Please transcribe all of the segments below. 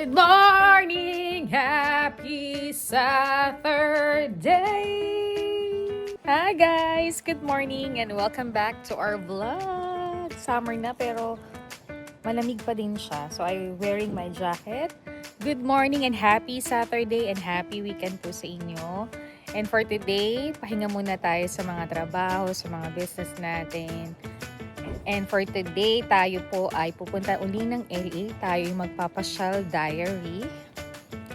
Good morning! Happy Saturday! Hi guys! Good morning and welcome back to our vlog. Summer na pero malamig pa din siya. So I'm wearing my jacket. Good morning and happy Saturday and happy weekend po sa inyo. And for today, pahinga muna tayo sa mga trabaho, sa mga business natin. And for today, tayo po ay pupunta uli ng LA. Tayo yung magpapasyal diary.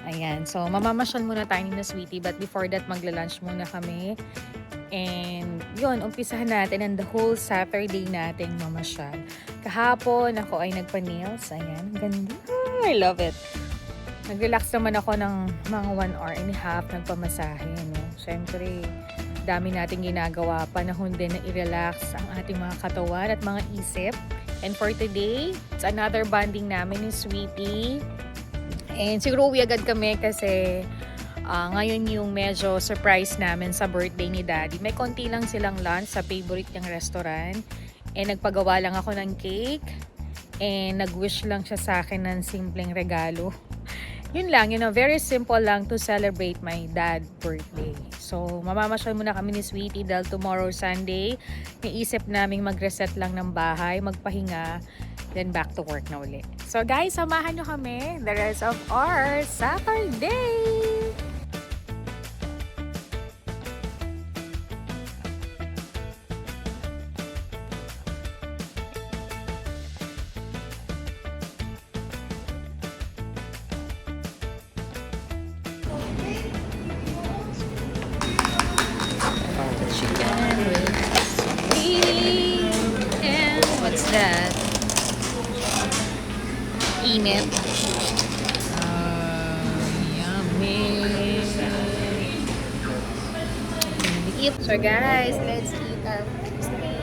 Ayan. So, mamamasyal muna tayo ni na Sweetie. But before that, magla-lunch muna kami. And yun, umpisahan natin and the whole Saturday nating mamasyal. Kahapon, ako ay nagpa-nails. Ayan. Ganda. I love it. Nag-relax naman ako ng mga 1 hour and a half. Nagpamasahe. No? Siyempre, dami nating ginagawa, panahon din na i-relax ang ating mga katawan at mga isip. And for today, it's another bonding namin ni Sweetie. And siguro uwi agad kami kasi ngayon yung medyo surprise namin sa birthday ni Daddy. May konti lang silang lunch sa favorite niyang restaurant. And nagpagawa lang ako ng cake. And nag-wish lang siya sa akin ng simpleng regalo. Yun lang, very simple lang to celebrate my dad's birthday. So, mamamasyal muna kami ni Sweetie dahil tomorrow Sunday, naisip naming mag-reset lang ng bahay, magpahinga, then back to work na ulit. So guys, samahan nyo kami the rest of our Saturday! Chicken with zucchini and what's that? Init. Yummy. So guys, let's eat our first meal.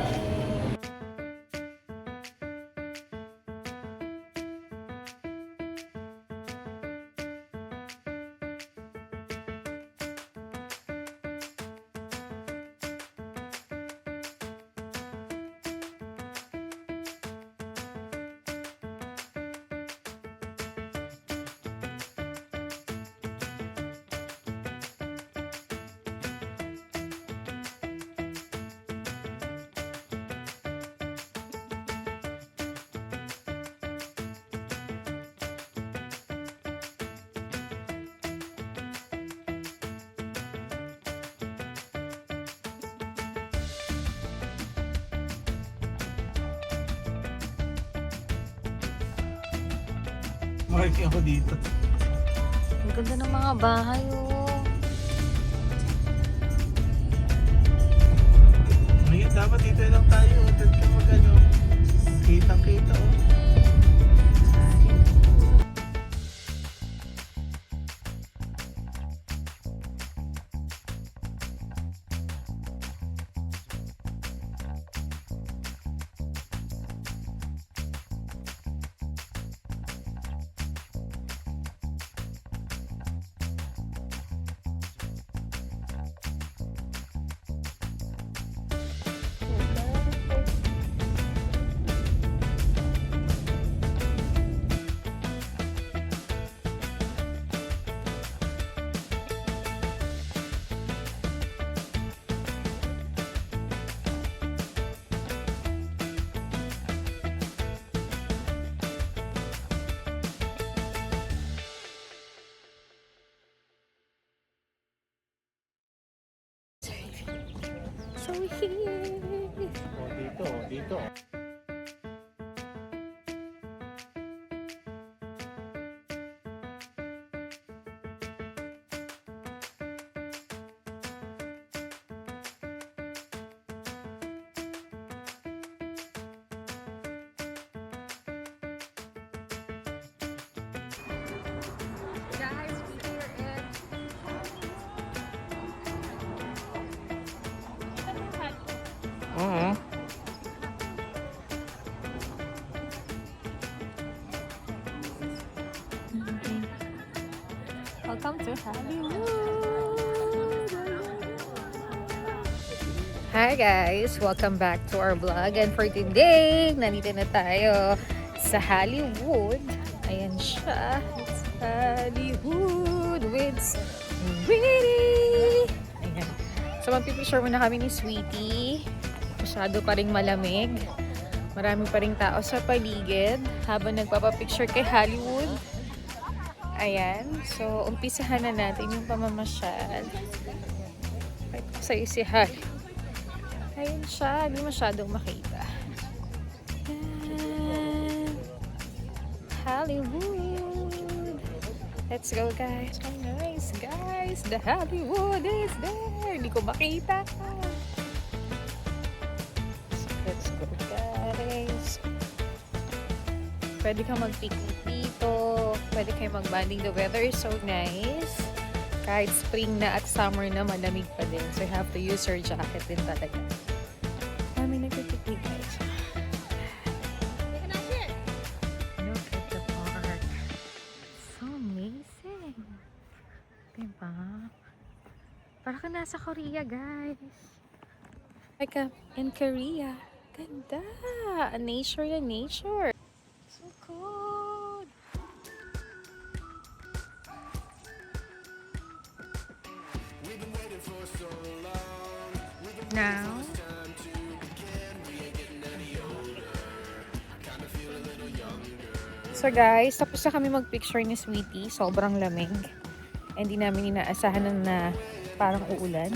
Working ako dito. Ang ganda ng mga bahay, oh. Ngayon, dapat dito lang tayo. Dito ka mag-ano. Kitang-kita, oh. So here. Oh, dito. Guys, we're here at Oo. Welcome to Hollywood! Hi guys! Welcome back to our vlog. And for today, nandito na tayo sa Hollywood. Ayan siya. It's Hollywood with Sweetie. Ayan. So, magpipicture muna kami ni Sweetie. Masyado pa ring malamig. Marami pa ring tao sa paligid habang nagpapapicture kay Hollywood. Ayan. So, umpisahan na natin yung pamamasyal. Ito sa'yo si Hollywood. Ayan siya. Hindi masyadong makita. Ayan. Hollywood. Let's go, guys. Oh, nice, guys. The Hollywood is there. Hindi ko makita. So, let's go, guys. Pwede kang mag-picnic dito. Pwede kayo mag-banding. The weather is so nice. Kahit spring na at summer na, malamig pa din. So, you have to use your jacket din talaga. Kami nag-picnic, guys. Look at the park. So amazing. Diba? Para ka nasa Korea, guys. Like in Korea. Ganda. Nature na nature. So cool. Now, so guys, tapos na kami mag-picture ni Sweetie. Sobrang lamig. Hindi namin inaasahan na parang uulan.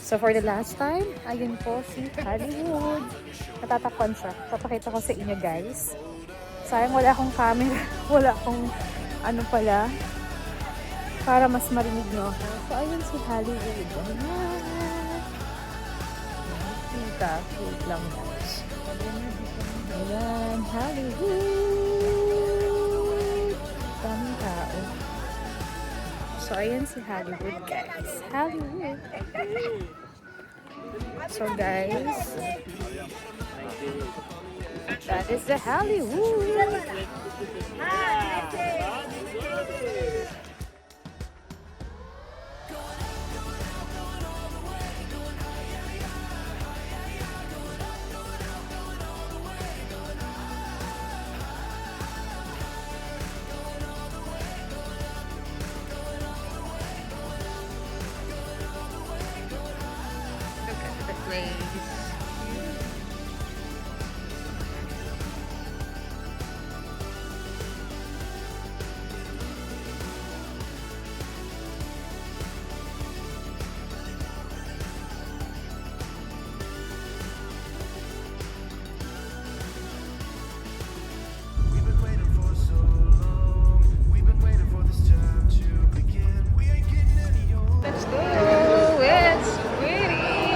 So for the last time, ayun po si Hollywood. Natatakpan siya. Papakita ko sa inyo, guys. Sayang wala akong camera. Wala akong ano pala. Para mas marinig nyo. So ayun si Hollywood. Ayan. Kita. Wait lang, guys. Ayan, Hollywood. Daming tao. So, ayan si Hollywood, guys. Hollywood. So, guys, that is the Hollywood. Look at the place. We've been waiting for so long. We've been waiting for this time to begin. We ain't getting any older. Let's go! It's Sweetie!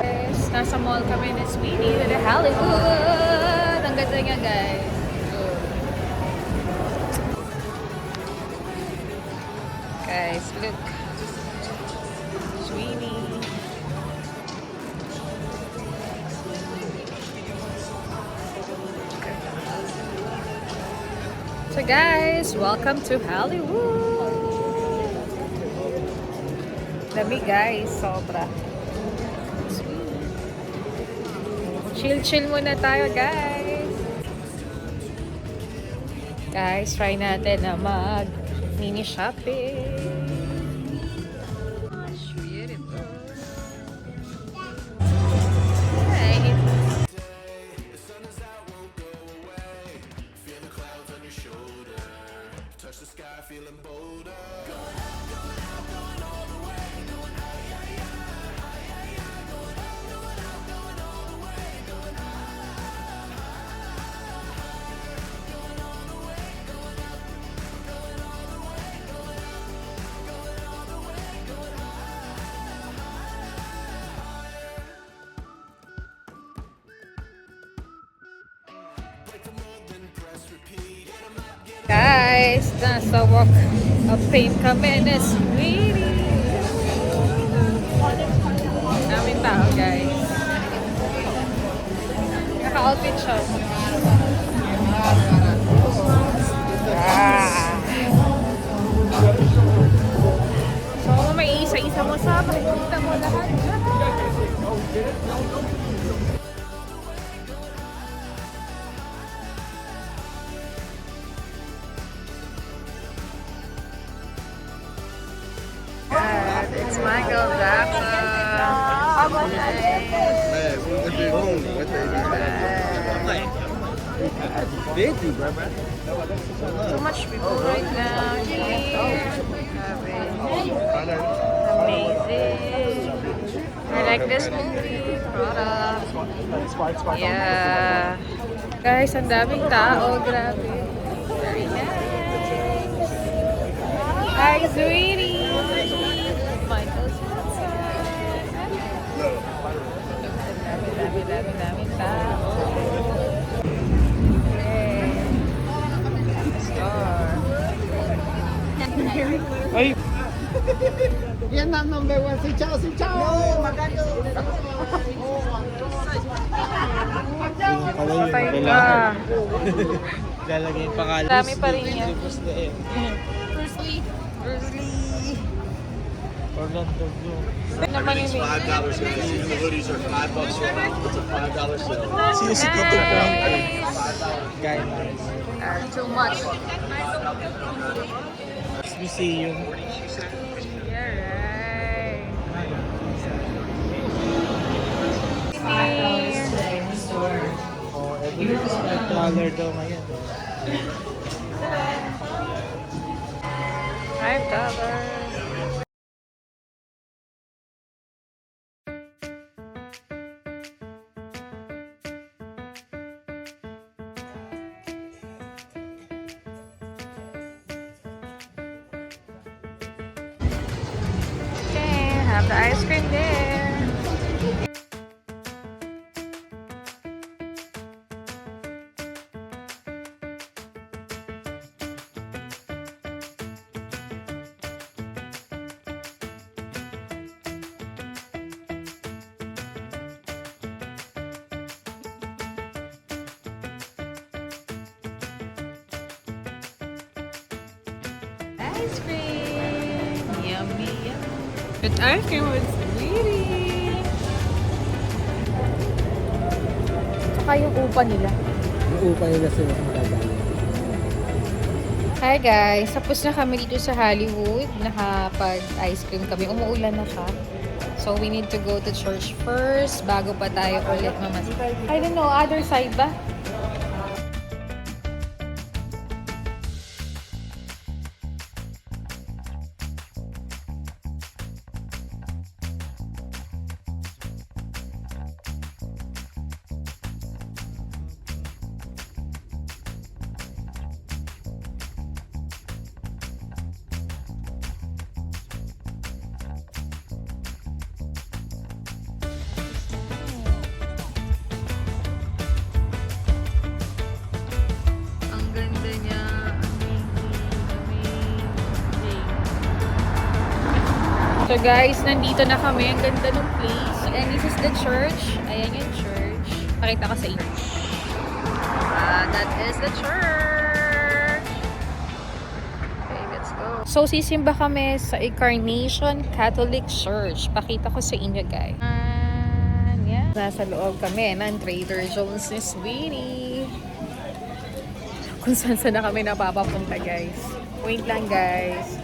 Yes, nasa mall kami ni Sweetie to the Hollywood! Ang ganda niya, guys. Guys, look. Sweetie. So guys, welcome to Hollywood! Lamig, guys, sobra. Chill muna tayo, guys. Guys, try natin na mag mini shopping. Beautiful. Right. The sun is out, won't go away. Feel the clouds on your shoulder. Touch the sky, feeling bolder. Guys, nasa walk of fame kami na Sweetie. Daming tao, guys. Naka-outfit siya. So, may isa-isa mo sa makikita mo lahat. Michael Jackson. Busy, bro. Too much people right now here. Amazing. I like this movie. Product. Yeah. Guys, ang daming tao. Grabe. Very nice. Hi, sweetie. Michael Jackson. Dami tao. Ay! Yan ang number 1 si Chow! Si Chow! No! Magano! Patay ka. Lalagay yung pangalan. Dami pa rin yan. Bruce Lee. Bruce Lee. Orlando Bloom. Naman yung $5 guys. The hoodies are $5 right now. It's a $5 sale. Sino si Tito Frankie? Guy Too much. Museum. Yeah, right. Oh, everything's $5 daw ngayon. $5. Okay, have the ice cream there. Ice cream! Yummy, yummy. But ice cream was sweetie! Saka yung upa nila. Yung upa nila sila sa magagaling. Hi guys! Tapos na kami dito sa Hollywood. Nakapag-ice cream kami. Umuulan na siya. So we need to go to church first bago pa tayo ulit mamasal. I don't know, other side ba? Ang ganda niya. Amazing. So guys, nandito na kami. Ang ganda ng place. And this is the church. Ayan yung church. Pakita ko sa inyo. That is the church. Okay, let's go. So, sisimba kami sa Incarnation Catholic Church. Pakita ko sa inyo, guys. Yan. Nasa loob kami ng Trader Joe's ni Sweetie. Kung saan na kami napapapunta, guys. Wait lang, guys.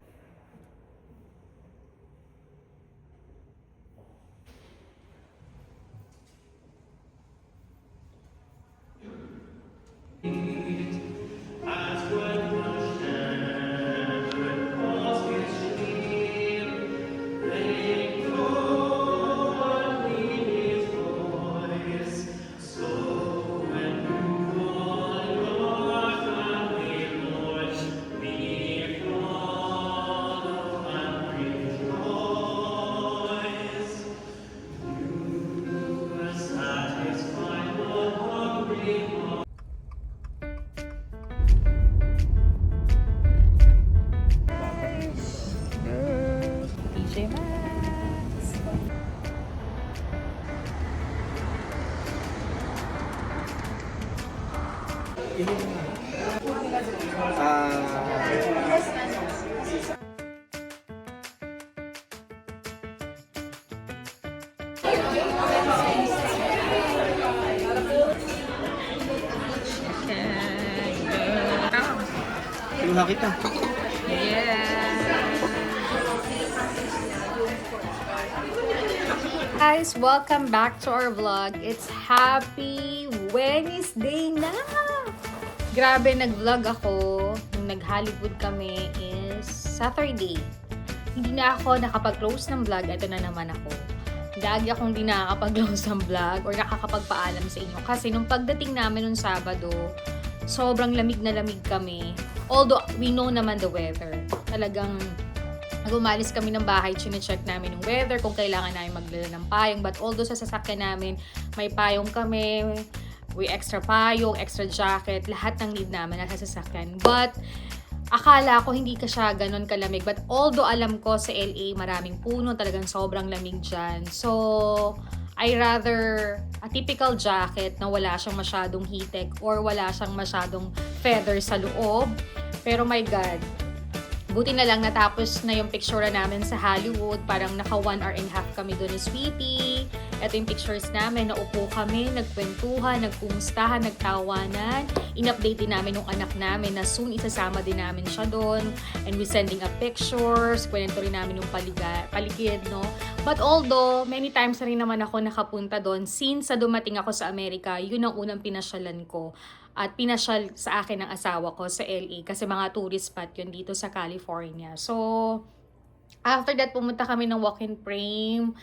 TJ Maxx. Kinuha kita. Yeah. Guys, welcome back to our vlog. It's Happy Wednesday na! Grabe, nag-vlog ako. Nung nag-Hollywood kami is Saturday. Hindi na ako nakapag-close ng vlog. Ito na naman ako. Lagi akong di nakakapag-close ng vlog or nakakapagpaalam sa inyo. Kasi nung pagdating namin nung Sabado, sobrang lamig na lamig kami. Although, we know naman the weather. Talagang umalis kami ng bahay, chine-check namin yung weather, kung kailangan namin magdala ng payong. But although sa sasakyan namin, may payong kami, may extra payong, extra jacket, lahat ng need namin nasa sasakyan. But akala ko hindi ka siya ganun kalamig. But although alam ko sa LA, maraming puno, talagang sobrang lamig dyan. So, I rather a typical jacket na wala siyang masyadong heated or wala siyang masyadong feather sa loob. Pero my God, buti na lang natapos na yung picture namin sa Hollywood. Parang naka 1 hour and a half kami doon ni Sweetie. Ito yung pictures namin. Naupo kami, nagkwentuhan, nagkumustahan, nagtawanan. In-update din namin yung anak namin na soon isasama din namin siya doon. And we sending up pictures. Kwento rin namin yung paligid, no? But although, many times na rin naman ako nakapunta doon. Since dumating ako sa Amerika, yun ang unang pinasyalan ko. At pinasyal sa akin ng asawa ko sa LA kasi mga tourist spot yun dito sa California. So, after that, pumunta kami ng walk-in frame.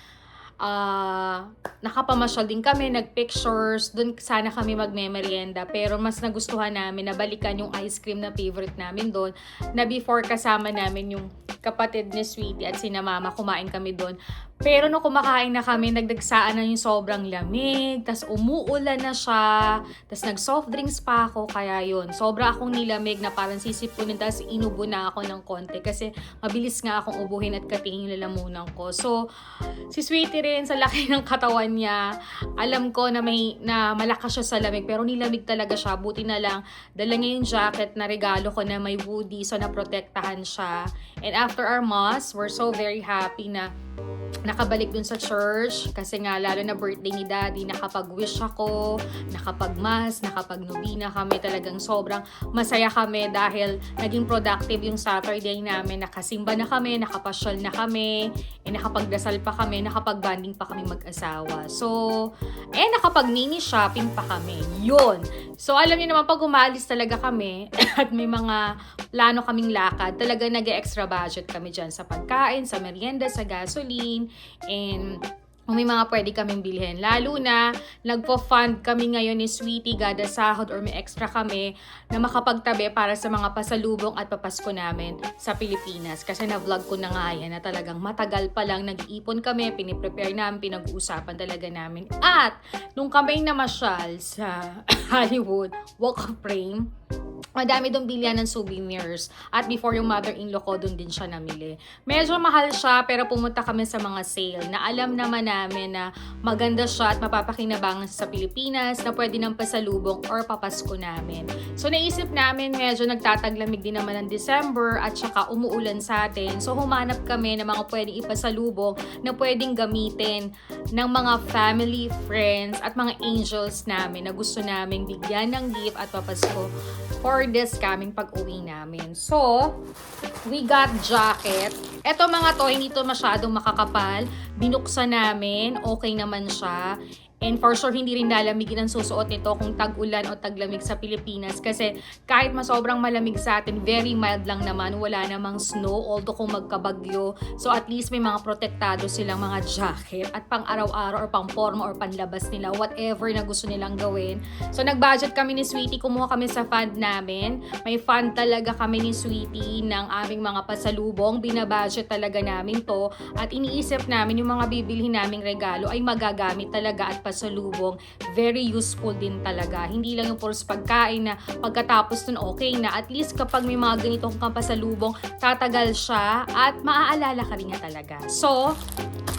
Nakapamasyal din kami, nagpictures. Doon sana kami magme-merienda. Pero mas nagustuhan namin na balikan yung ice cream na favorite namin doon. Na before kasama namin yung kapatid ni Sweetie at sina Mama, kumain kami doon. Pero nung kumakain na kami, nagdagsaan na yung sobrang lamig, tas umuulan na siya, tas nag-soft drinks pa ako, kaya yun. Sobra akong nilamig na parang sisipunin, tas inubo na ako ng konti kasi mabilis nga akong ubuhin at katingin yung lalamunan ko. So, si Sweetie rin, sa laki ng katawan niya, alam ko na malakas siya sa lamig, pero nilamig talaga siya. Buti na lang, dala niya yung jacket na regalo ko na may woody, so naprotektahan siya. And after our mass, we're so very happy na nakabalik dun sa church kasi nga lalo na birthday ni Daddy, nakapag-wish ako, nakapag-mass, nakapag-nobina kami. Talagang sobrang masaya kami dahil naging productive yung Saturday namin. Nakasimba na kami, nakapasyal na kami, nakapagdasal pa kami, nakapag-banding pa kami mag-asawa. So, nakapag-mini shopping pa kami. Yun! So, alam niyo naman, pag umalis talaga kami at may mga plano kaming lakad, talaga nag-extra budget kami dyan sa pagkain, sa merienda, sa gasoline, and kung may mga pwede kaming bilhin. Lalo na, nagpo-fund kami ngayon ni Sweetie, gada sahod or may extra kami na makapagtabi para sa mga pasalubong at papasko namin sa Pilipinas. Kasi na-vlog ko na nga yan na talagang matagal pa lang nag-iipon kami, piniprepare namin, pinag-uusapan talaga namin. At, nung kami namasyal sa Hollywood Walk of Fame, madami doon bilihan ng souvenirs. At before yung mother-in-law ko, doon din siya namili. Medyo mahal siya, pero pumunta kami sa mga sale na alam naman namin na maganda siya at mapapakinabangan sa Pilipinas na pwede ng pasalubong or papasko namin. So naisip namin, medyo nagtataglamig din naman ng December at saka umuulan sa atin. So humanap kami ng mga pwedeng ipasalubong na pwedeng gamitin ng mga family, friends at mga angels namin na gusto namin bigyan ng gift at papasko for this coming pag-uwi namin. So, we got jacket. Eto mga to, hindi to masyadong makakapal. Binuksan namin, okay naman siya. And for sure, hindi rin lalamigin ang susuot nito kung tag-ulan o taglamig sa Pilipinas. Kasi kahit masobrang malamig sa atin, very mild lang naman. Wala namang snow, although kung magkabagyo. So at least may mga protektado silang mga jacket. At pang araw-araw or pang forma or panlabas nila, whatever na gusto nilang gawin. So nag-budget kami ni Sweetie, kumuha kami sa fund namin. May fund talaga kami ni Sweetie ng aming mga pasalubong. Binabudget talaga namin to. At iniisip namin yung mga bibilhin naming regalo ay magagamit talaga at pasalubong. Very useful din talaga. Hindi lang yung puros pagkain na pagkatapos nun okay na. At least kapag may mga ganitong pasalubong, tatagal siya at maaalala ka rin nga talaga. So,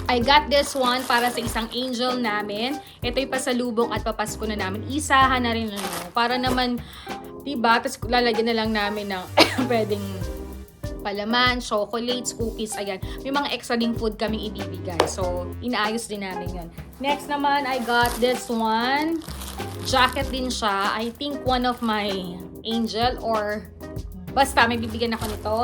I got this one para sa isang angel namin. Ito yung pasalubong at papasko na namin. Isahan na rin para naman, diba? Tapos lalagyan na lang namin ng pwedeng palaman, chocolates, cookies, ayan. May mga extra ding food kaming ibibigay. So, inaayos din namin yun. Next naman, I got this one. Jacket din siya. I think one of my angel or basta may bibigyan ako nito.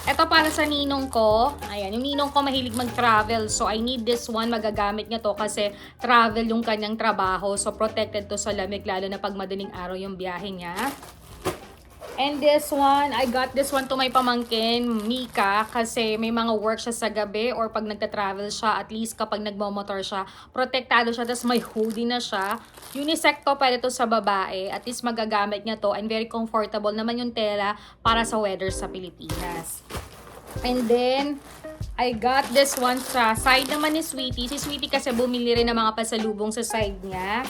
Ito para sa ninong ko. Ayan, yung ninong ko mahilig mag-travel. So, I need this one. Magagamit niya to kasi travel yung kanyang trabaho. So, protected to sa lamig, lalo na pag madaling araw yung biyahe niya. And this one, I got this one to my pamangkin, Mika, kasi may mga work siya sa gabi or pag nagta-travel siya, at least kapag nagmamotor siya, protektado siya, tapos may hoodie na siya. Unisex to, pwede to sa babae, at least magagamit niya to, and very comfortable naman yung tela para sa weather sa Pilipinas. And then, I got this one sa side naman ni Sweetie. Si Sweetie kasi bumili rin ng mga pasalubong sa side niya.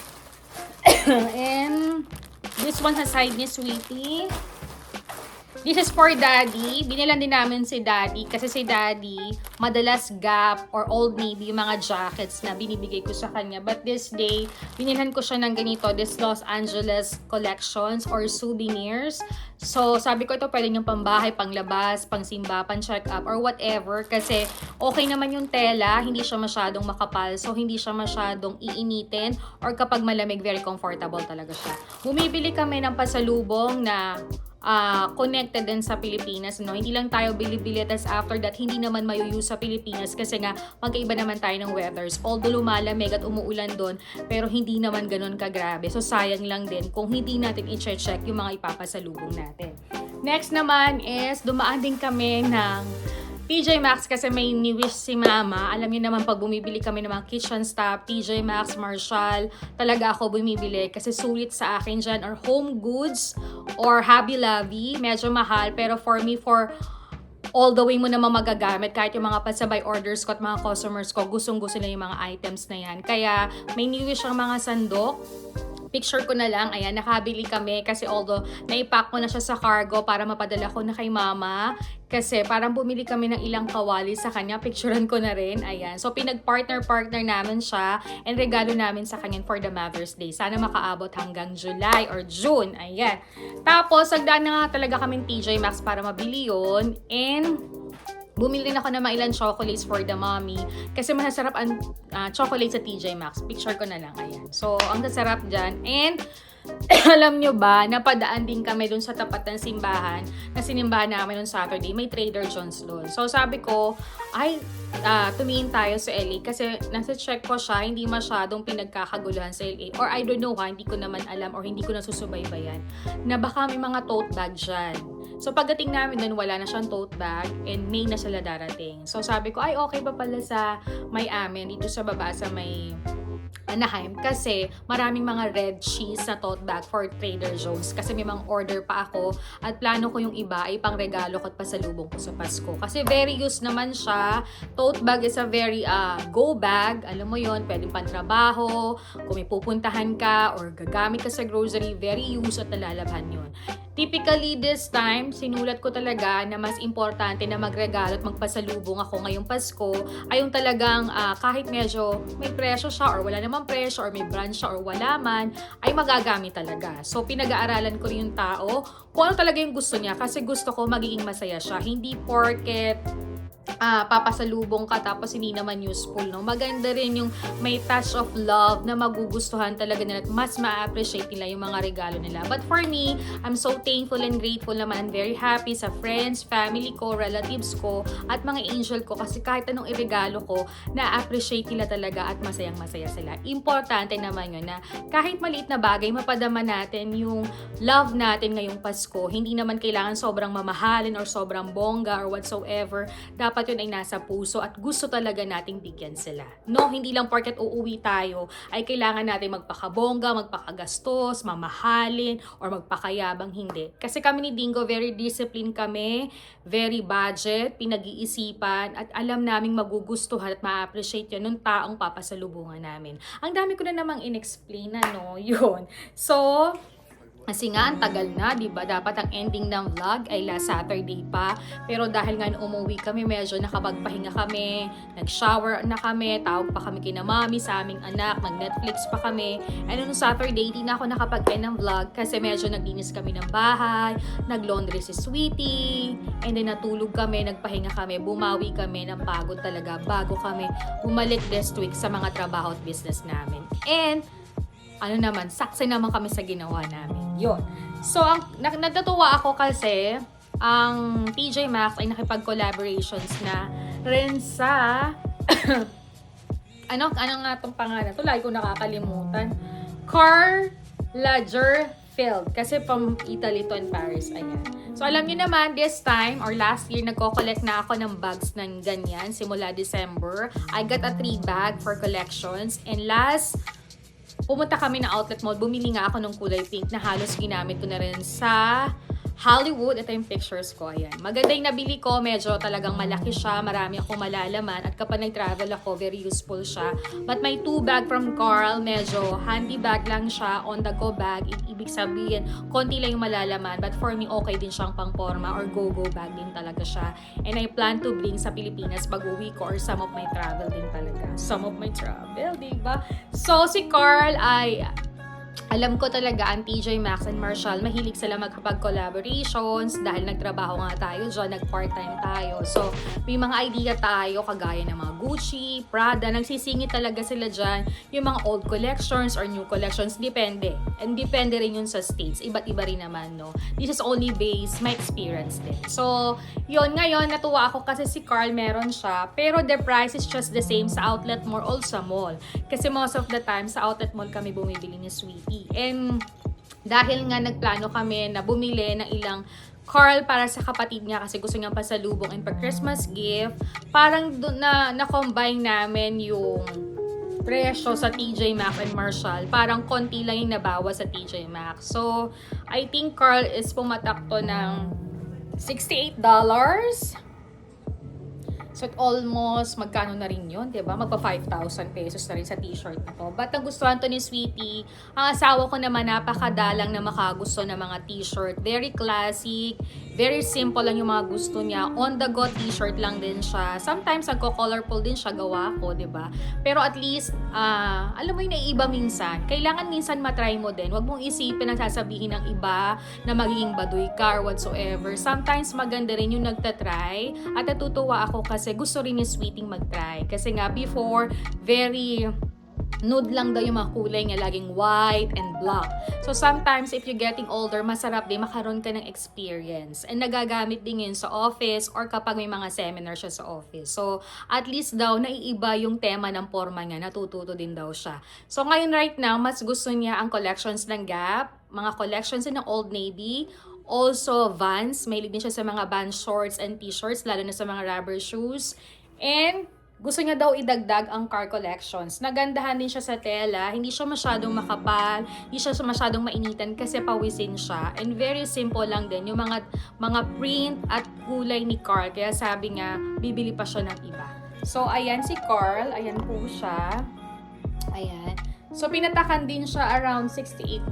And this one sa side ni Sweetie. This is for Daddy. Binilan din namin si Daddy kasi si Daddy madalas Gap or Old Navy yung mga jackets na binibigay ko sa kanya. But this day, binilhan ko siya ng ganito, this Los Angeles collections or souvenirs. So, sabi ko ito pwede niyong pambahay, panglabas, pangsimba, pang-check up, or whatever. Kasi okay naman yung tela, hindi siya masyadong makapal. So, hindi siya masyadong iinitin. Or kapag malamig, very comfortable talaga siya. Bumibili kami ng pasalubong na connected din sa Pilipinas, no? Hindi lang tayo bili-bili, tas after that hindi naman mayuuse sa Pilipinas kasi nga magkaiba naman tayo ng weathers. Although lumalamig at umuulan doon, pero hindi naman ganun kagrabe. So sayang lang din kung hindi natin i-check yung mga ipapasalubong natin. Next naman is dumaan din kami ng TJ Maxx kasi may ni-wish si Mama. Alam niyo naman pag bumibili kami ng mga kitchen stuff, TJ Maxx, Marshall, talaga ako bumibili kasi sulit sa akin dyan, or Home Goods or Hobby Lobby. Medyo mahal pero for me, for all the way mo naman magagamit, kahit yung mga pasabay orders ko at mga customers ko, gustong-gusto nila yung mga items na yan. Kaya may ni-wish ang mga sandok. Picture ko na lang, ayan, nakabili kami kasi although naipack ko na siya sa cargo para mapadala ko na kay Mama. Kasi parang bumili kami ng ilang kawali sa kanya, picturean ko na rin, ayan. So pinag-partner namin siya and regalo namin sa kanya for the Mother's Day. Sana makaabot hanggang July or June, ayan. Tapos, nagdaan na nga talaga kaming TJ Maxx para mabili yun. And bumili rin ako ng mga ilang chocolates for the mommy. Kasi masasarap ang chocolate sa TJ Maxx. Picture ko na lang. Ayan. So, ang sasarap dyan. And, alam nyo ba, napadaan din kami dun sa tapat ng simbahan na sinimbahan namin nung Saturday. May Trader John's doon. So, sabi ko, ay, tumingin tayo sa LA. Kasi nasa check ko siya, hindi masyadong pinagkakaguluhan sa LA. Or I don't know ha, hindi ko naman alam or hindi ko nasusubaybayan na baka may mga tote bag dyan. So, pagdating namin dun, wala na siyang tote bag and May na sila darating. So, sabi ko, ay, okay pa pala sa Miami, dito sa baba, sa may Anaheim, kasi maraming mga red cheese na tote bag for Trader Joe's kasi may mga order pa ako at plano ko yung iba ay pang regalo ko at pasalubong ko sa Pasko. Kasi very used naman siya. Tote bag is a very go bag. Alam mo yon, pwedeng pantrabaho, kung may pupuntahan ka or gagamit ka sa grocery, very used at nalalabhan yun. Typically this time, sinulat ko talaga na mas importante na magregalo at magpasalubong ako ngayong Pasko ay yung talagang kahit medyo may presyo siya or wala namang presyo or may brand siya or wala man, ay magagamit talaga. So pinag-aaralan ko rin yung tao kung ano talaga yung gusto niya kasi gusto ko magiging masaya siya. Hindi porket papasalubong ka tapos hindi naman useful, no? Maganda rin yung may touch of love na magugustuhan talaga nila at mas ma-appreciate nila yung mga regalo nila. But for me, I'm so thankful and grateful naman and very happy sa friends, family ko, relatives ko, at mga angel ko kasi kahit anong iregalo ko, na-appreciate nila talaga at masayang-masaya sila. Importante naman yun na kahit maliit na bagay, mapadama natin yung love natin ngayong Pasko. Hindi naman kailangan sobrang mamahalin or sobrang bongga or whatsoever. Dapat yun ay nasa puso at gusto talaga nating bigyan sila. No, hindi lang porket uuwi tayo ay kailangan natin magpakabongga, magpakagastos, mamahalin, or magpakayabang, hindi. Kasi kami ni Dingo, very disciplined kami, very budget, pinag-iisipan, at alam naming magugustuhan at ma-appreciate yun ng taong papasalubungan namin. Ang dami ko na namang in-explain na, no? Yun. So, kasi nga, ang tagal na, diba? Dapat ang ending ng vlog ay last Saturday pa. Pero dahil nga umuwi kami, medyo nakapagpahinga kami, nag-shower na kami, tawag pa kami kina mami sa aming anak, nag-Netflix pa kami. And nung Saturday, di na ako nakapag-end ng vlog kasi medyo nagdinis kami ng bahay, nag-laundry si Sweetie, and then natulog kami, nagpahinga kami, bumawi kami ng pagod talaga bago kami bumalik this week sa mga trabaho at business namin. And ano naman, saksi naman kami sa ginawa namin. Yun. So, nagtatuwa ako kasi ang TJ Maxx ay nakipag-collaborations na rin sa ano nga tong pangalan? Ito, lagi ko nakakalimutan. Karl Lagerfeld. Kasi from Italy to and Paris. Ayan. So, alam niyo naman, this time, or last year, nagko-collect na ako ng bags ng ganyan. Simula December. I got a 3 bag for collections. And last, pumunta kami na outlet mall. Bumili nga ako ng kulay pink na halos ginamit ko na rin sa Hollywood. Ito yung pictures ko. Ayan. Maganda yung nabili ko. Medyo talagang malaki siya. Marami akong malalaman. At kapag nag-travel ako, very useful siya. But my 2 bag from Carl, medyo handy bag lang siya. On the go bag. Ibig sabihin, konti lang yung malalaman. But for me, okay din siyang pang-forma or go-go bag din talaga siya. And I plan to bring sa Pilipinas pag uwi ko or some of my travel din talaga. Some of my travel, diba? So, si Carl ay... Alam ko talaga ang TJ Maxx and Marshall, mahilig sila magkapag-collaborations dahil nagtrabaho nga tayo dyan, nag-part-time tayo. So, may mga idea tayo kagaya ng mga Gucci, Prada, nagsisingit talaga sila dyan. Yung mga old collections or new collections, depende. And depende rin yun sa states. Iba't iba rin naman, no? This is only based my experience din. So, yun, ngayon, natuwa ako kasi si Carl meron siya, pero the price is just the same sa outlet mall or sa mall. Kasi most of the time, sa outlet mall kami bumibili ni Sweetie. And dahil nga nagplano kami na bumili ng ilang Carl para sa kapatid niya kasi gusto niyang pasalubong and pag Christmas gift, parang na-combine namin yung presyo sa TJ Maxx and Marshall. Parang konti lang yung nabawas sa TJ Maxx. So, I think Carl is pumatak to ng $68. So, almost, magkano na rin yun, diba? Magpa 5,000 pesos na rin sa t-shirt na to. But nagustuhan to ni Sweetie. Ang asawa ko naman, napakadalang na makagusto ng mga t-shirt. Very classic, very simple lang yung mga gusto niya. On the go t-shirt lang din siya. Sometimes, nagko-colorful din siya, gawa ko, diba? Pero at least, alam mo yung naiiba minsan. Kailangan minsan matry mo din. Huwag mong isipin ang sasabihin ng iba na magiging baduy ka or whatsoever. Sometimes, maganda rin yung nagtatry. At natutuwa ako kasi gusto rin ni Sweeting mag-try. Kasi nga, before, very nude lang daw yung mga kulay niya, laging white and black. So, sometimes, if you're getting older, masarap din makaroon ka ng experience. And nagagamit din yun sa office or kapag may mga seminar siya sa office. So, at least daw, naiiba yung tema ng forma niya. Natututo din daw siya. So, ngayon right now, mas gusto niya ang collections ng Gap, mga collections ng Old Navy, also Vans. Mahilig din siya sa mga Vans shorts and t-shirts, lalo na sa mga rubber shoes. And gusto niya daw idagdag ang car collections. Nagandahan din siya sa tela. Hindi siya masyadong makapal. Hindi siya masyadong mainitan kasi pawisin siya. And very simple lang din yung mga print at kulay ni Carl. Kaya sabi nga, bibili pa siya ng iba. So, ayan si Carl. Ayan po siya. Ayan. So, pinatakan din siya around $68.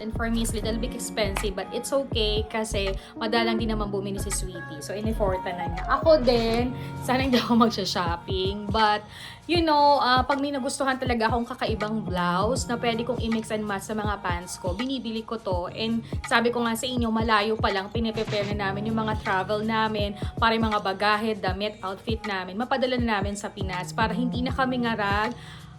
And for me, it's little bit expensive. But it's okay kasi madalang din naman bumili si Sweetie. So, in-effortan na niya. Ako din, sana hindi ako magsha-shopping. But, you know, pag may nagustuhan talaga akong kakaibang blouse na pwede kong i-mix and match sa mga pants ko, binibili ko to. And sabi ko nga sa inyo, malayo pa lang, piniprepare na namin yung mga travel namin para yung mga bagahe, damit, outfit namin. Mapadala na namin sa Pinas para hindi na kami ngarag.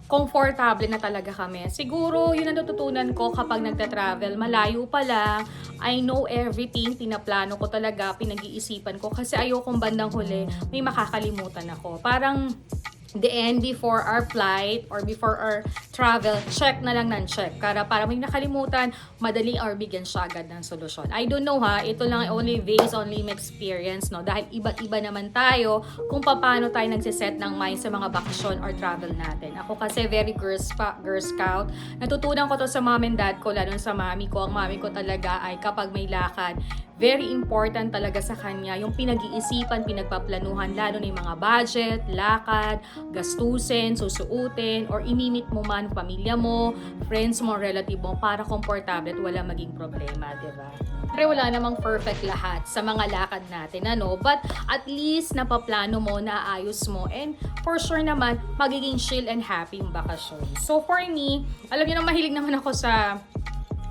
Comfortable na talaga kami. Siguro, yun ang natutunan ko kapag nagta-travel. Malayo pa lang. I know everything. Pinaplano ko talaga. Pinag-iisipan ko. Kasi ayokong bandang huli, may makakalimutan ako. Parang the end before our flight or before our travel, check na lang ng check. Para may nakalimutan, madali or bigyan siya agad ng solusyon. I don't know ha, ito lang only based on my experience, no? Dahil iba't iba naman tayo kung paano tayo nagsiset ng mind sa mga bakasyon or travel natin. Ako kasi very Girl Scout. Natutunan ko to sa mom and dad ko, lalo sa mami ko. Ang mami ko talaga ay kapag may lakad, very important talaga sa kanya yung pinag-iisipan, pinagpaplanuhan, lalo na yung mga budget, lakad, gastusin, susuotin, or imimit mo man pamilya mo, friends mo, relative mo, para komportable at wala maging problema, diba? Pero wala namang perfect lahat sa mga lakad natin, ano? But at least napaplano mo, naayos mo, and for sure naman, magiging chill and happy yung bakasyon. So for me, alam niyo na mahilig naman ako sa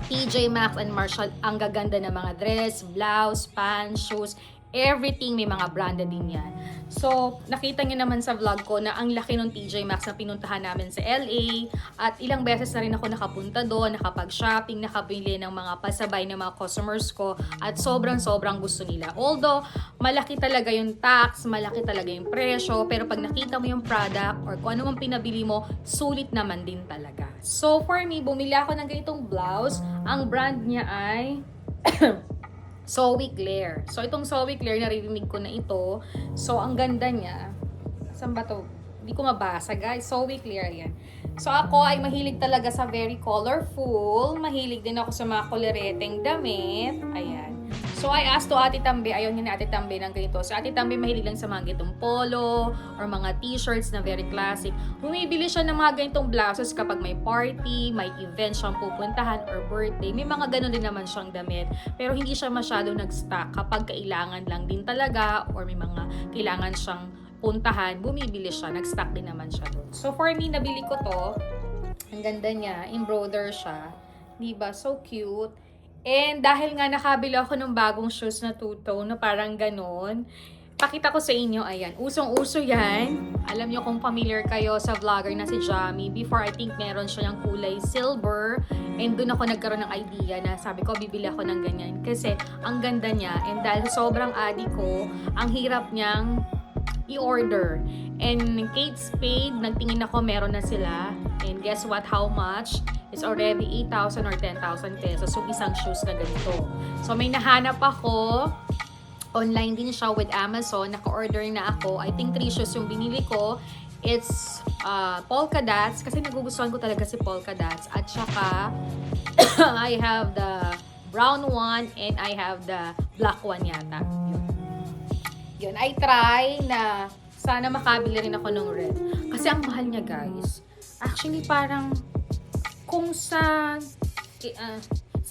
TJ Maxx and Marshall. Ang gaganda ng mga dress, blouse, pants, shoes, everything may mga branded din yan. So, nakita niyo naman sa vlog ko na ang laki ng TJ Maxx na pinuntahan namin sa LA at ilang beses na rin ako nakapunta doon, nakapag-shopping, nakabili ng mga pasabay ng mga customers ko at sobrang gusto nila. Although, malaki talaga yung tax, malaki talaga yung presyo, pero pag nakita mo yung product or kung ano man pinabili mo, sulit naman din talaga. So, for me, bumili ako ng ganitong blouse. Ang brand niya ay Zoe Claire. So, itong Zoe Claire, naririnig ko na ito. So, ang ganda niya. Saan ba to? Hindi ko mabasa, guys. Zoe Claire, yan. So, ako ay mahilig talaga sa very colorful. Mahilig din ako sa mga koloreteng damit. Ayan. So, I asked to Ate Tambe, ayaw niya ni Ate Tambe ng ganito. So, Ate Tambe mahilig lang sa mga ganitong polo or mga t-shirts na very classic. Bumibili siya ng mga ganitong blouses kapag may party, may event siyang pupuntahan or birthday. May mga ganon din naman siyang damit. Pero hindi siya masyado nag-stock kapag kailangan lang din talaga or may mga kailangan siyang puntahan, bumibili siya. Nag-stock din naman siya doon. So, for me, nabili ko to. Ang ganda niya. Embroider siya. Diba? So cute. And dahil nga nakabili ako ng bagong shoes na two-tone na parang ganon, pakita ko sa inyo, ayan, usong-uso yan. Alam nyo kung familiar kayo sa vlogger na si Jamie. Before, I think meron siya yung kulay silver. And doon ako nagkaroon ng idea na sabi ko, bibili ako ng ganyan. Kasi ang ganda niya. And dahil sobrang adi ko, ang hirap niyang i-order. And Kate Spade, nagtingin ako, meron na sila. And guess what, how much? It's already 8,000 or 10,000 pesos. So, isang shoes na ganito. So, may nahanap ako. Online din siya with Amazon. Naka-order na ako. I think 3 shoes yung binili ko. It's polka dots. Kasi nagugustuhan ko talaga si polka dots. At saka, I have the brown one and I have the black one yata. Yun. I try na sana makabili rin ako ng red. Kasi ang mahal niya, guys. Actually, parang kung sa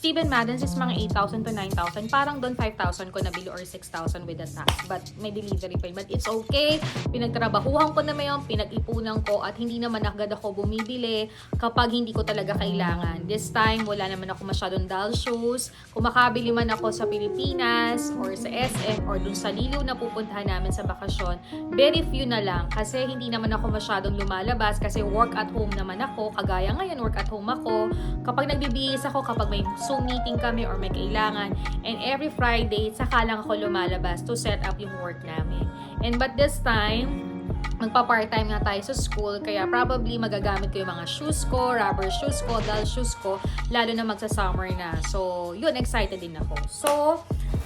Steven Madden's is mga 8,000 to 9,000. Parang doon 5,000 ko nabili or 6,000 with the tax. But may delivery pa. But it's okay. Pinagtrabahuhan ko naman yun, pinag-ipunan ko at hindi naman agad ako bumibili kapag hindi ko talaga kailangan. This time, wala naman ako masyadong doll shoes. Kung makabili man ako sa Pilipinas or sa SM or dun sa Liliw na pupuntahan namin sa bakasyon, very few na lang. Kasi hindi naman ako masyadong lumalabas kasi work at home naman ako. Kagaya ngayon, work at home ako. Kapag nagbibihis ako, kapag may Zoom meeting kami or may kailangan. And every Friday, saka lang ako lumalabas to set up yung work namin. And but this time, magpa-part-time nga tayo sa school, kaya probably magagamit ko yung mga shoes ko, rubber shoes ko, doll shoes ko, lalo na magsa-summer na. So, yun, excited din ako. So,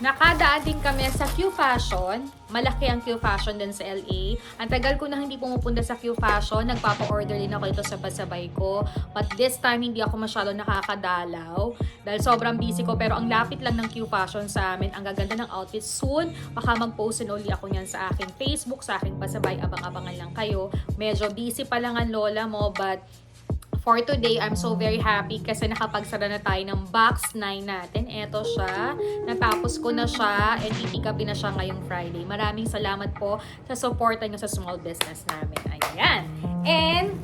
nakadaan din kami sa Q Fashion. Malaki ang Q Fashion din sa LA. Ang tagal ko na hindi pumupunta sa Q Fashion. Nagpapa-order din ako ito sa pasabay ko. But this time, hindi ako masyado nakakadalaw. Dahil sobrang busy ko. Pero ang lapit lang ng Q Fashion sa amin. Ang gaganda ng outfit. Soon, baka mag-post uli ako niyan sa aking Facebook, sa aking pasabay. Abang-abangan lang kayo. Medyo busy pa lang ang lola mo. But for today, I'm so very happy kasi nakapagsara na tayo ng box 9 natin. Eto siya. Natapos ko na siya and pipick-upin na siya ngayong Friday. Maraming salamat po sa suporta nyo sa small business namin. Ayan. And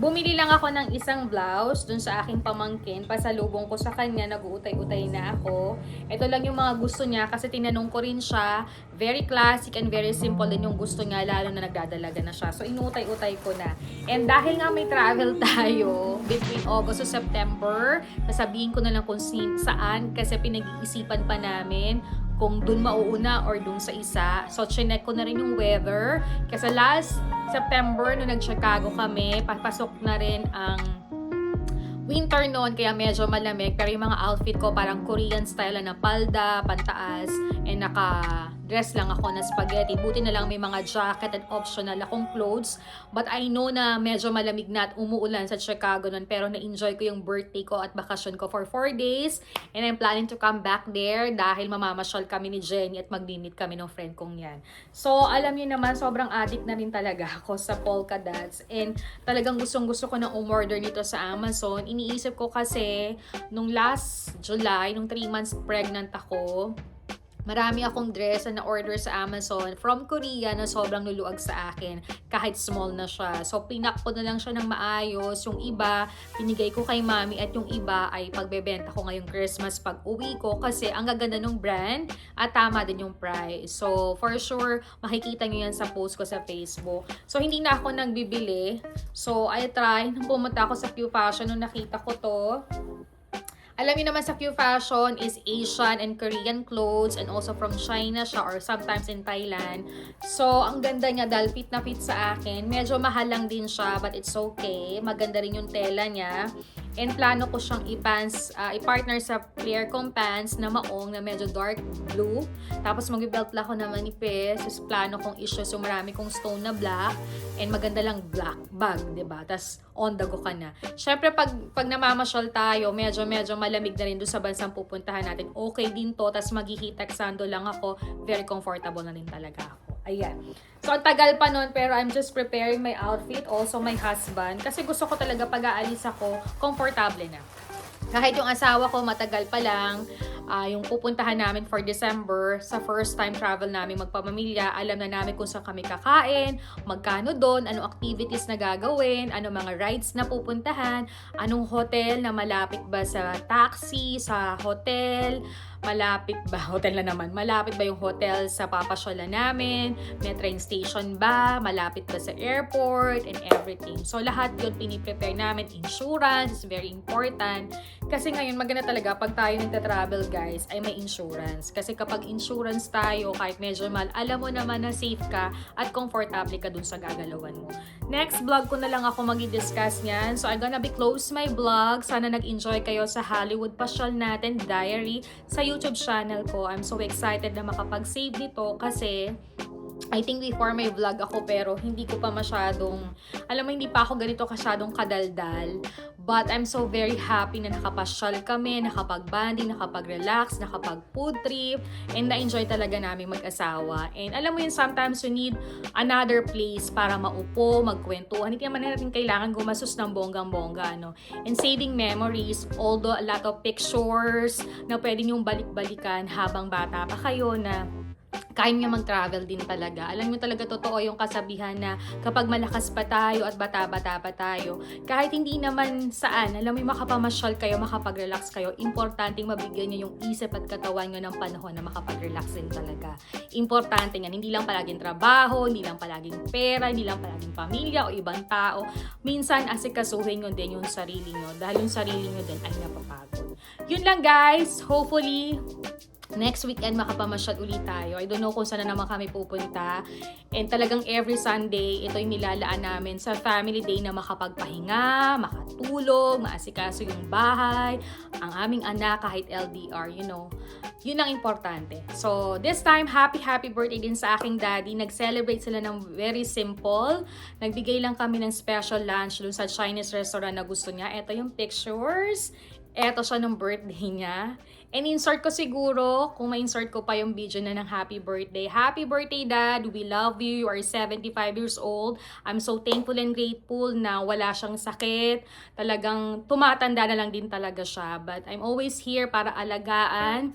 bumili lang ako ng isang blouse dun sa aking pamangkin. Pasalubong ko sa kanya. Nag-uutay-utay na ako. Ito lang yung mga gusto niya kasi tinanong ko rin siya. Very classic and very simple din yung gusto niya lalo na nagdadalaga na siya. So, inuutay-utay ko na. And dahil nga may travel tayo between August to September, sasabihin ko na lang kung saan kasi pinag-iisipan pa namin kung dun mauuna or dun sa isa. So, chinek ko na rin yung weather. Kasi last September, nung nag-Chicago kami, papasok na rin ang winter noon, kaya medyo malamig. Pero yung mga outfit ko, parang Korean style na palda, pantaas, and naka-dress lang ako na spaghetti. Buti na lang may mga jacket and optional akong clothes. But I know na medyo malamig na at umuulan sa Chicago noon. Pero na-enjoy ko yung birthday ko at bakasyon ko for 4 days. And I'm planning to come back there dahil mamamasyal kami ni Jenny at mag-meet kami ng friend kong yan. So, alam niyo naman, sobrang addict na rin talaga ako sa polka dots. And talagang gustong-gusto ko na umorder nito sa Amazon. Iniisip ko kasi, nung last July, nung 3 months pregnant ako, Marami akong dress na na-order sa Amazon from Korea na sobrang luluag sa akin kahit small na siya. So, pinak ko na lang siya ng maayos. Yung iba, binigay ko kay mami at yung iba ay pagbebenta ko ngayong Christmas pag uwi ko kasi ang gaganda ng brand at tama din yung price. So, for sure, makikita nyo yan sa post ko sa Facebook. So, hindi na ako nagbibili. So, I try. Nung pumunta ako sa Q Fashion, nung nakita ko to, alam niyo naman sa Q Fashion is Asian and Korean clothes and also from China siya or sometimes in Thailand. So, ang ganda niya dahil fit na fit sa akin. Medyo mahal lang din siya but it's okay. Maganda rin yung tela niya. And plano ko siyang i-partner sa flare kong pants na maong na medyo dark blue. Tapos mag-belt lang ako na manipis. Tapos plano kong issue yung marami kong stone na black. And maganda lang black bag, diba? Tapos on the go ka na. Syempre, pag namamasyal tayo, medyo malamig na rin doon sa bansang pupuntahan natin. Okay din to. Tapos mag-heat sando lang ako. Very comfortable na rin talaga ako. Ayan. So, ang tagal pa nun, pero I'm just preparing my outfit. Also, my husband. Kasi gusto ko talaga pag aalis ako, komportable na. Kahit yung asawa ko, matagal pa lang. Yung pupuntahan namin for December, sa first time travel namin magpamilya, alam na namin kung saan kami kakain, magkano doon, anong activities na gagawin, anong mga rides na pupuntahan, anong hotel na malapit ba sa taxi, sa hotel, malapit ba, hotel na naman, malapit ba yung hotel sa papasyalan namin, may train station ba, malapit ba sa airport, and everything. So, lahat yun piniprepare namin. Insurance is very important. Kasi ngayon, maganda talaga pag tayo nagta-travel, guys, ay may insurance. Kasi kapag insurance tayo, kahit medyo mahal, alam mo naman na safe ka at comfortable ka dun sa gagalawan mo. Next vlog ko na lang ako magi-discuss niyan. So, I'm gonna be close my vlog. Sana nag-enjoy kayo sa Hollywood Pasyal natin diary sa YouTube channel ko. I'm so excited na makapag-save nito kasi I think before may vlog ako pero hindi ko pa masyadong, alam mo, hindi pa ako ganito kasyadong kadaldal. But I'm so very happy na nakapasyal kami, nakapag-banding, nakapag-relax, nakapag-food trip, and na-enjoy talaga namin mag-asawa. And alam mo yun, sometimes you need another place para maupo, magkwentuhan. Hindi naman natin kailangan gumasos ng bonggang-bongga, no? And saving memories, although a lot of pictures na pwede niyong balik-balikan habang bata pa kayo na kaya niya mag-travel din talaga. Alam mo talaga totoo yung kasabihan na kapag malakas pa tayo at bata-bata pa tayo, kahit hindi naman saan, alam mo yung makapamasyal kayo, makapag-relax kayo, importanteng mabigyan niyo yung isip at katawan niyo ng panahon na makapag-relax din talaga. Importante yan. Hindi lang palaging trabaho, hindi lang palaging pera, hindi lang palaging pamilya o ibang tao. Minsan, asikasuhin nyo din yung sarili nyo dahil yung sarili nyo din ay napapagod. Yun lang, guys. Hopefully, next weekend makapamasyal ulit tayo. I don't know kung saan na naman kami pupunta. And talagang every Sunday, ito yung nilalaan namin sa family day na makapagpahinga, makatulog, maasikaso yung bahay, ang aming anak kahit LDR, you know. Yun ang importante. So, this time, happy birthday din sa aking daddy. Nag-celebrate sila ng very simple. Nagbigay lang kami ng special lunch dun sa Chinese restaurant na gusto niya. Ito yung pictures. Ito siya ng birthday niya. And insert ko siguro, kung ma-insert ko pa yung video na ng happy birthday. Happy birthday, Dad! We love you. You are 75 years old. I'm so thankful and grateful na wala siyang sakit. Talagang tumatanda na lang din talaga siya. But I'm always here para alagaan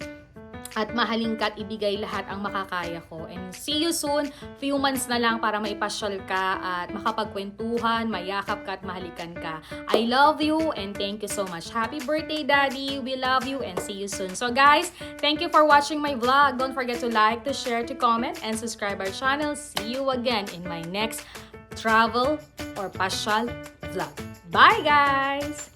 at mahalin ka at ibigay lahat ang makakaya ko. And see you soon. Few months na lang para maipasyal ka at makapagkwentuhan, mayakap ka at mahalikan ka. I love you and thank you so much. Happy birthday, Daddy! We love you and see you soon. So guys, thank you for watching my vlog. Don't forget to like, to share, to comment, and subscribe our channel. See you again in my next travel or pasyal vlog. Bye, guys!